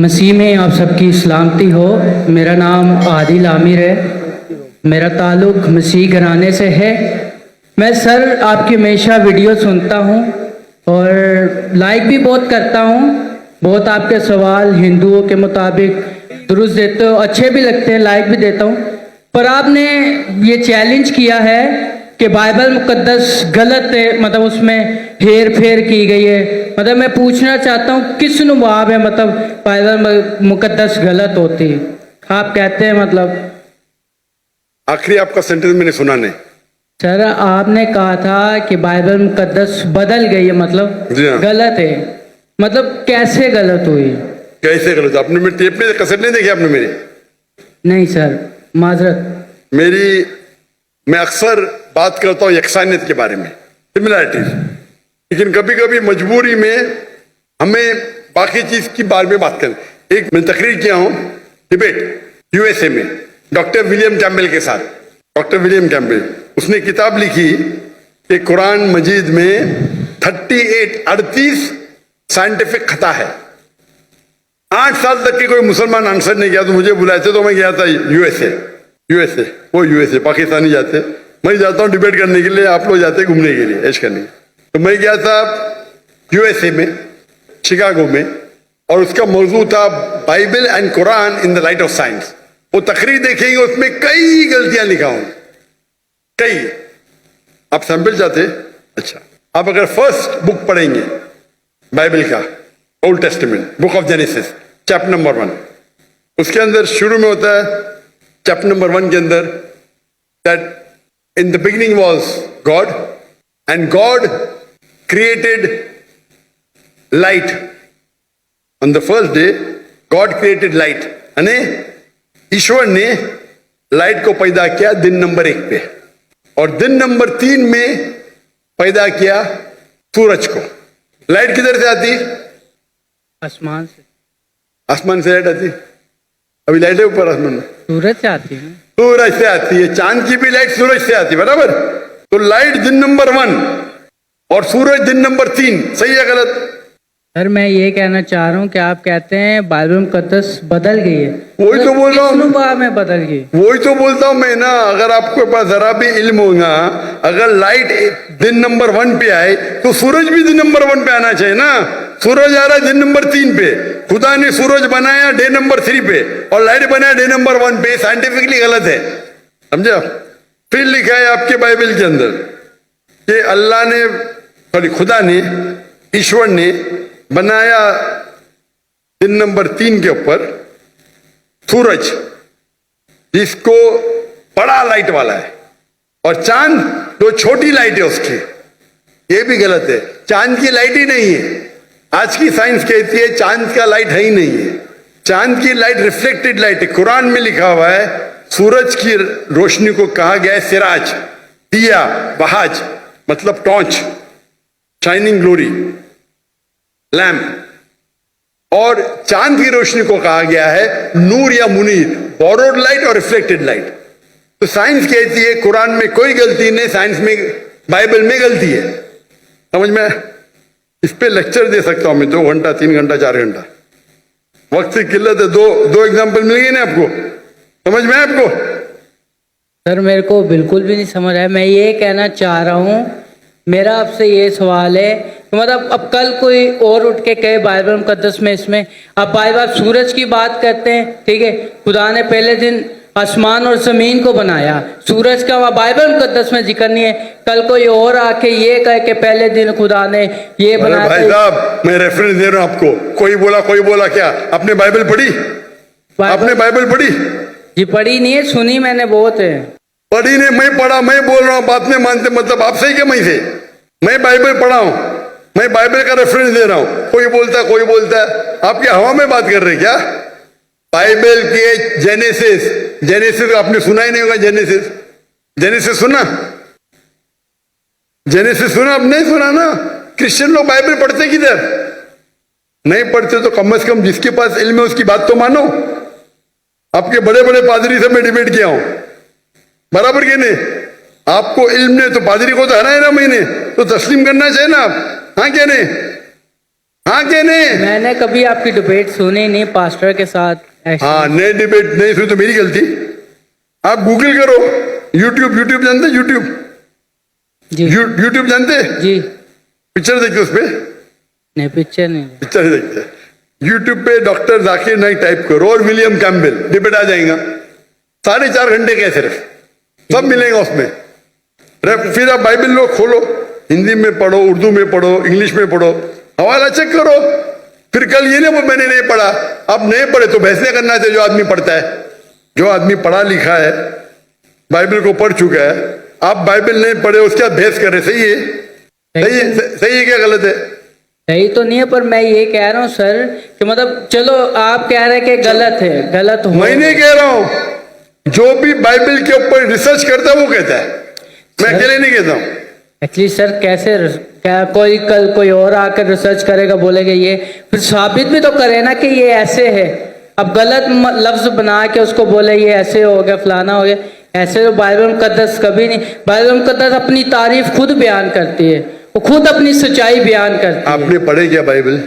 मसीह में आप सबकी सलामती हो। मेरा नाम आदिल आमिर है। मेरा ताल्लुक़ मसीह घराने से है। मैं सर आपकी हमेशा वीडियो सुनता हूँ और लाइक भी बहुत करता हूँ। बहुत आपके सवाल हिंदुओं के मुताबिक दुरुस्त देते हो, अच्छे भी लगते हैं, लाइक भी देता हूँ। पर आपने ये चैलेंज किया है कि बाइबल मुकद्दस गलत है, मतलब उसमें हेर फेर की गई है। मतलब मैं पूछना चाहता हूँ किस नुबाब है, मतलब बाइबल मुकद्दस गलत होती है आप कहते हैं, मतलब आखिरी आपका सेंटेंस मैंने सुना नहीं। सर आपने कहा था कि बाइबल मुकद्दस बदल गई है, मतलब जी हाँ। गलत है। मतलब कैसे गलत हुई? कैसे गलत? आपने मेरी टेप में कैसेट नहीं देखी आपने मेरी? नहीं सर, माजरत। मैं अक्सर बात करता हूँ यकसानियत के बारे में, सिमिलैरिटीज, लेकिन कभी कभी मजबूरी में हमें बाकी चीज की बारे में बात करें। एक मैं तकरीर किया हूँ डिबेट यूएसए में डॉक्टर विलियम कैम्बेल के साथ। डॉक्टर विलियम कैम्बेल, उसने किताब लिखी कि कुरान मजीद में 38 साइंटिफिक खता है। 8 साल तक के कोई मुसलमान आंसर नहीं किया, तो मुझे बुलाए थे तो मैं गया था यूएसए पाकिस्तानी जाते, मैं जाता हूँ डिबेट करने के लिए, आप लोग जाते घूमने के लिए, ऐश करने। तो मैं गया था यूएसए में, शिकागो में, और उसका मौजू था Bible and Quran in the light of science. वो तकरीर देखेंगे, उसमें कई गलतियां लिखा हूं, कई। आप सैंपल चाहते? अच्छा, आप अगर फर्स्ट बुक पढ़ेंगे बाइबल का, old testament, book of genesis, chapter number 1, उसके अंदर शुरू में होता है चैप्टर नंबर 1 के अंदर that in the beginning was God and God created light. On the first day God created light, यानी ईश्वर ने लाइट को पैदा किया दिन नंबर 1 पे, और दिन नंबर 3 में पैदा किया सूरज को। लाइट किधर से आती? आसमान से। आसमान से लाइट आती? अभी लाइट है ऊपर आसमान में? सूरज से आती है। सूरज से आती है। चांद की भी लाइट सूरज से आती है, बराबर? तो लाइट दिन नंबर 1 और सूरज दिन नंबर 3, सही है गलत? सर मैं ये कहना चाह रहा हूँ कि आप कहते हैं बाइबल मुकद्दस बदल गई है। वही तो बोल रहा हूँ, में बदल गई। वही तो बोलता हूं मैं ना। अगर आपके पास जरा भी इल्म होगा, अगर लाइट दिन नंबर 1 पे आए तो सूरज भी दिन नंबर 1 पे आना चाहिए ना। सूरज आ रहा है दिन नंबर 3 पे, खुदा ने सूरज बनाया डे नंबर 3 पे और लाइट बनाया डे नंबर 1 पे। साइंटिफिकली गलत है, समझे आप? फिर लिखा है आपके बाइबल के अंदर कि अल्लाह ने, सॉरी, खुदा ने, ईश्वर ने बनाया दिन नंबर 3 के ऊपर सूरज, जिसको बड़ा लाइट वाला है, और चांद जो छोटी लाइट है उसकी। ये भी गलत है, चांद की लाइट ही नहीं है। आज की साइंस कहती है चांद का लाइट है ही नहीं है। चांद की लाइट रिफ्लेक्टेड लाइट है। कुरान में लिखा हुआ है सूरज की रोशनी को कहा गया है सिराज, दिया, बहाज, मतलब टॉर्च, शाइनिंग ग्लोरी, लैम्प। और चांद की रोशनी को कहा गया है नूर या मुनीर, बोरोड लाइट और रिफ्लेक्टेड लाइट। तो साइंस कहती है कुरान में कोई गलती नहीं, साइंस में, बाइबल में गलती है। समझ में? इस पे लेक्चर दे सकता हूं मैं 2 घंटा, 3 घंटा, 4 घंटा। वक्त की किल्लत है। दो एग्जाम्पल मिल गए ना आपको? समझ में आपको? सर मेरे को बिल्कुल भी नहीं समझ आया। मैं ये कहना चाह रहा हूँ, मेरा आपसे ये सवाल है, मतलब अब कल कोई और उठ के कहे बाइबल मुकद्दस में, इसमें अब बाइबल सूरज की बात करते हैं, ठीक है, खुदा ने पहले दिन आसमान और जमीन को बनाया, सूरज का वहाँ बाइबल मुकद्दस में जिक्र नहीं है। कल कोई और आके ये कहे कि पहले दिन खुदा ने ये बनाया। भाई साहब, मैं रेफरेंस दे रहा हूं आपको। कोई बोला क्या? आपने बाइबल पढ़ी? आपने बाइबल पढ़ी? जी पढ़ी नहीं है, सुनी मैंने बहुत है। पढ़ी नहीं, मैं पढ़ा, मैं बोल रहा हूँ, बात नहीं मानते, मतलब आप सही क्या मैं से? मैं बाइबल पढ़ा हूं, मैं बाइबल का रेफरेंस दे रहा हूं। कोई बोलता है, आप क्या हवा में बात कर रहे क्या? बाइबल के जेनेसिस आपने सुना ही नहीं होगा। जेनेसिस सुना? जेनेसिस सुना? आप नहीं सुना ना। क्रिश्चियन लोग बाइबल पढ़ते किधर? नहीं पढ़ते तो कम से कम जिसके पास इल्म है उसकी बात तो मानो। आपके बड़े बड़े पादरी से मैं डिबेट किया हूं, बराबर के नहीं? आपको इल्म ने तो पादरी को तो हराया ना मैंने, तो तस्लीम करना चाहिए ना आप। हाँ क्या नहीं? हाँ के नहीं? मैंने कभी आपकी डिबेट सुनी नहीं पास्टर के साथ ऐसे। हाँ, नहीं डिबेट नहीं सुनी तो मेरी गलती। आप गूगल करो, यूट्यूब जानते? जी यूट्यूब जानते? जी पिक्चर देखते उस पे? नहीं, पिक्चर नहीं। पिक्चर देखते। यूट्यूब पे डॉक्टर जाकिर नाइक टाइप करो और विलियम कैम्पबेल, डिबेट आ जाएगा। 4.5 घंटे के सिर्फ, सब मिलेगा उसमें। फिर आप बाइबल लो, खोलो, हिंदी में पढ़ो, उर्दू में पढ़ो, इंग्लिश में पढ़ो, हवाला चेक करो। फिर कल ये नहीं वो मैंने नहीं पढ़ा, अब नहीं पढ़े तो बहस नहीं करना चाहिए। जो आदमी पढ़ता है, जो आदमी पढ़ा लिखा है, बाइबल को पढ़ चुका है, आप बाइबल नहीं पढ़े उसके बाद बहस कर रहे, सही है? सही है क्या गलत है? सही तो नहीं है, पर मैं ये कह रहा हूँ सर कि मतलब चलो आप कह रहे हैं कि गलत है, गलत हो। मैं नहीं कह रहा हूँ, जो भी बाइबल के ऊपर रिसर्च करता है वो कहता है, मैं अकेले नहीं कहता हूँ। एक्चुअली सर कैसे, क्या कोई कल कोई और आकर रिसर्च करेगा, बोलेगा ये, फिर साबित भी तो करे ना कि ये ऐसे है। अब गलत लफ्ज बना के उसको बोले ये ऐसे हो गया, फलाना हो गया, ऐसे तो बाइबल मुकद्दस कभी नहीं। बाइबल मुकद्दस अपनी तारीफ खुद बयान करती है, वो खुद अपनी सच्चाई बयान करती है। आपने पढ़े क्या बाइबल?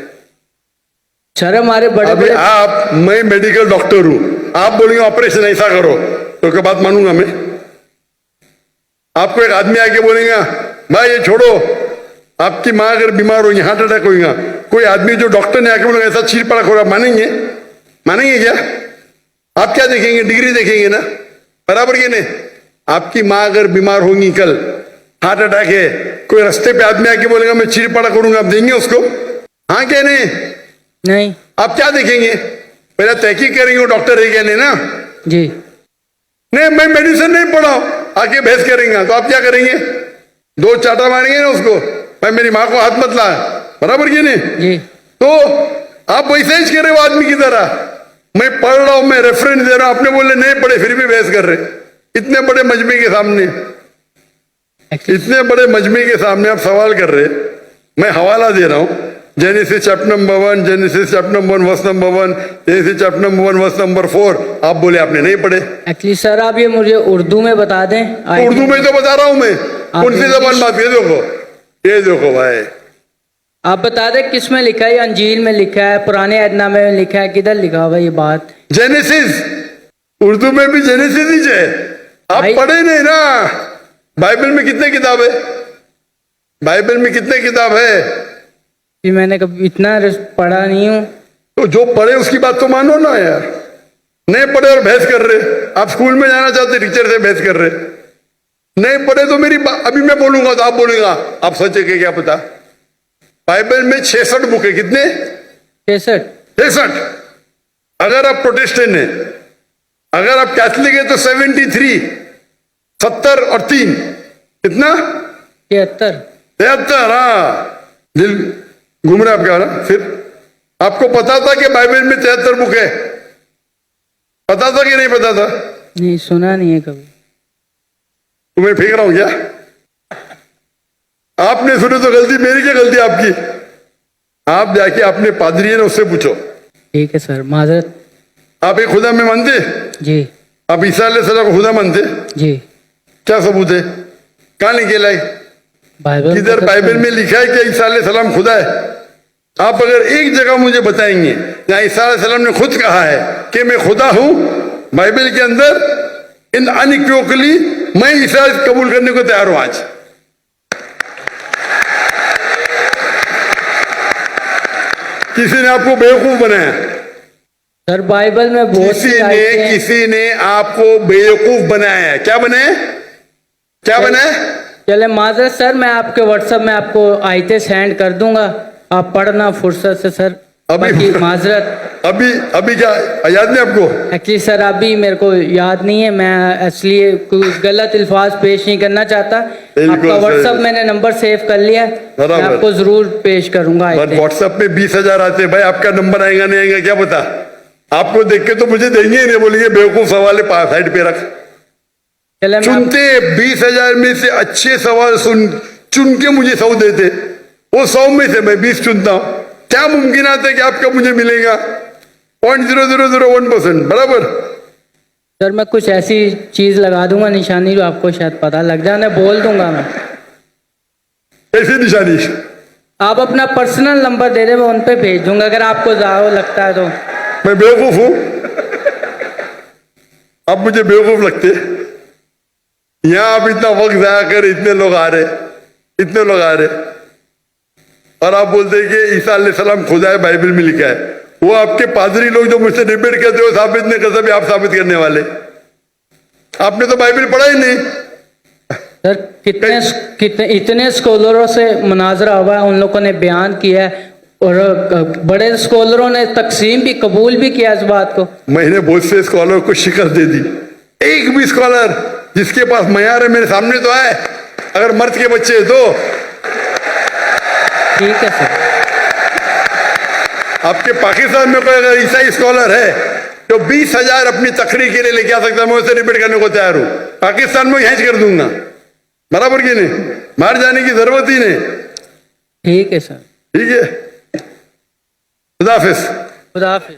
सर हमारे बड़े अभी बड़े आप, मैं मेडिकल डॉक्टर हूं, आप बोलेंगे ऑपरेशन ऐसा करो तो क्या बात मानूंगा मैं? आपको एक आदमी आके बोलेगा भाई ये छोड़ो, आपकी माँ अगर बीमार होगी, हार्ट अटैक होगा, कोई आदमी जो डॉक्टर ने आके बोलेगा ऐसा चीर पड़ा खोरा, मानेंगे? मानेंगे क्या? आप क्या देखेंगे? डिग्री देखेंगे ना, बराबर के नहीं? आपकी माँ अगर बीमार होगी, कल हार्ट अटैक है, कोई रास्ते पे आदमी आके बोलेगा मैं चीर पड़ा करूंगा, आप देंगे उसको? हाँ क्या नहीं? नहीं। आप क्या देखेंगे? पहले तहकीक करेंगे वो डॉक्टर है क्या नहीं ना? जी नहीं, मैं मेडिसिन नहीं पढ़ा, आके बहस करेंगे तो आप क्या करेंगे? 2 चाटा मारेंगे ना उसको, भाई मेरी माँ को हाथ मत ला, बराबर की नहीं? जी। तो आप वैसे ही कह रहे हो आदमी की तरह, मैं पढ़ रहा हूं, मैं रेफरेंस दे रहा हूं, आपने बोले नहीं पढ़े फिर भी बहस कर रहे। इतने बड़े मजमे के सामने, इतने बड़े मजमे के सामने आप सवाल कर रहे। मैं हवाला दे रहा हूं, Genesis chapter number 1, Genesis chapter number 1 verse number 1, Genesis chapter number 1 verse number 4, आप बोले आपने नहीं पढ़े। एक्चुअली सर आप ये मुझे उर्दू में बता दें। उर्दू में तो बता रहा हूं मैं, कौन सी जबान बात? ये देखो भाई, आप बता दें किस में लिखा है? अंजील में लिखा है, पुराने अहदनामे में लिखा है, किधर लिखा हुआ ये बात? जेनेसिस, उर्दू में भी जेनेसिस ही है। आप पढ़े नहीं ना? बाइबल में कितने किताब है? बाइबल में कितने किताब है? जी मैंने कभी इतना पढ़ा नहीं हूँ। तो जो पढ़े उसकी बात तो मानो ना यार। नहीं पढ़े और बहस कर रहे, आप स्कूल में जाना चाहते टीचर से बहस कर रहे। नहीं पढ़े तो मेरी अभी मैं बोलूंगा तो आप बोलेगा आप सच है क्या पता? बाइबल में 66 बुक है, कितने? 66। अगर आप प्रोटेस्टेंट हैं, अगर आप कैथलिक है तो 73, 70 और 3 कितना? 73। हाँ, दिल घूम रहा है आपका ना। फिर आपको पता था कि बाइबल में 73 बुक है? पता था कि नहीं पता था? नहीं, सुना नहीं है कभी। तुम्हें फेंक रहा हूं क्या? आपने सुने तो गलती मेरी, क्या गलती आपकी? आप जाके अपने पादरी है ना उससे पूछो। ठीक है सर, माजरत। आप एक खुदा में मानते? जी। आप ईसा अलैहिस्सलाम को खुदा मानते? जी। क्या सबूत है? कहां लिखे लाई? बाइबल। किधर बाइबल में लिखा है कि ईसा अलैहिस्सलाम खुदा है? आप अगर एक जगह मुझे बताएंगे जहां ईसा अलैहिस्सलाम ने खुद कहा है कि मैं खुदा हूं, बाइबल के अंदर इन अनइक्विवोकली, मैं ईसा कबूल करने को तैयार हूं आज। किसी ने आपको बेवकूफ बनाया? सर बाइबल में बहुत किसी ने आपको बेवकूफ बनाया है। क्या बनाया? क्या बनाया? चले माजरत सर, मैं आपके व्हाट्सएप में आपको आयतें सेंड कर दूंगा, आप पढ़ना फुर्सत से सर। अभी माजरत अभी क्या याद नहीं आपको? एक्चुअली सर अभी मेरे को याद नहीं है, मैं इसलिए कुछ गलत अल्फाज पेश नहीं करना चाहता। आपका व्हाट्सएप मैंने नंबर सेव कर लिया, मैं आपको जरूर पेश करूंगा। व्हाट्सएप में 20,000 आते भाई, आपका नंबर आएगा नहीं आएगा क्या पता? आपको देख के तो मुझे देंगे ही नहीं, बोलेंगे बेवकूफ सवाल है, साइड पे रख। चुनते 20,000 में से अच्छे सवाल चुन के मुझे 100 देते, वो 100 में से मैं 20 चुनता हूं। क्या मुमकिन आता है कि आपका मुझे मिलेगा? 0.0001%, बराबर। सर मैं कुछ ऐसी चीज लगा दूंगा निशानी जो आपको शायद पता लग जाए, बोल दूंगा मैं। ऐसी निशानी? आप अपना पर्सनल नंबर दे दे, मैं उन पे भेज दूंगा अगर आपको ज़्यादा लगता है तो। मैं बेवकूफ हूं? आप मुझे बेवकूफ लगते? यहां आप इतना वक्त जाया कर, इतने लोग आ रहे, और आप बोलते हैं कि ईसा अलैहिस्सलाम खुदा है, बाइबल में लिखा है। वो आपके पादरी लोग जो मुझसे डिबेट करते हो साबित नहीं कर सकते, आप साबित करने वाले। आपने तो बाइबल पढ़ा ही नहीं। सर कितने इतने स्कॉलरों से मुनाजरा हुआ है, उन लोगों ने बयान किया है, और बड़े स्कॉलरों ने तकसीम भी कबूल भी किया इस बात को। मैंने बहुत से स्कॉलर को शिकस्त दे दी। एक भी स्कॉलर जिसके पास मयार है मेरे सामने तो आए, अगर मर्द के बच्चे हैं तो। ठीक है सर। आपके पाकिस्तान में कोई अगर ईसाई स्कॉलर है तो 20,000 अपनी तकरीर के लिए लेके आ सकता है, मैं उससे डिबेट करने को तैयार हूं। पाकिस्तान में हैंच कर दूंगा, बराबर की नहीं, बाहर जाने की जरूरत ही नहीं। ठीक है सर। ठीक है, खुदा हाफिज। खुदा हाफिज।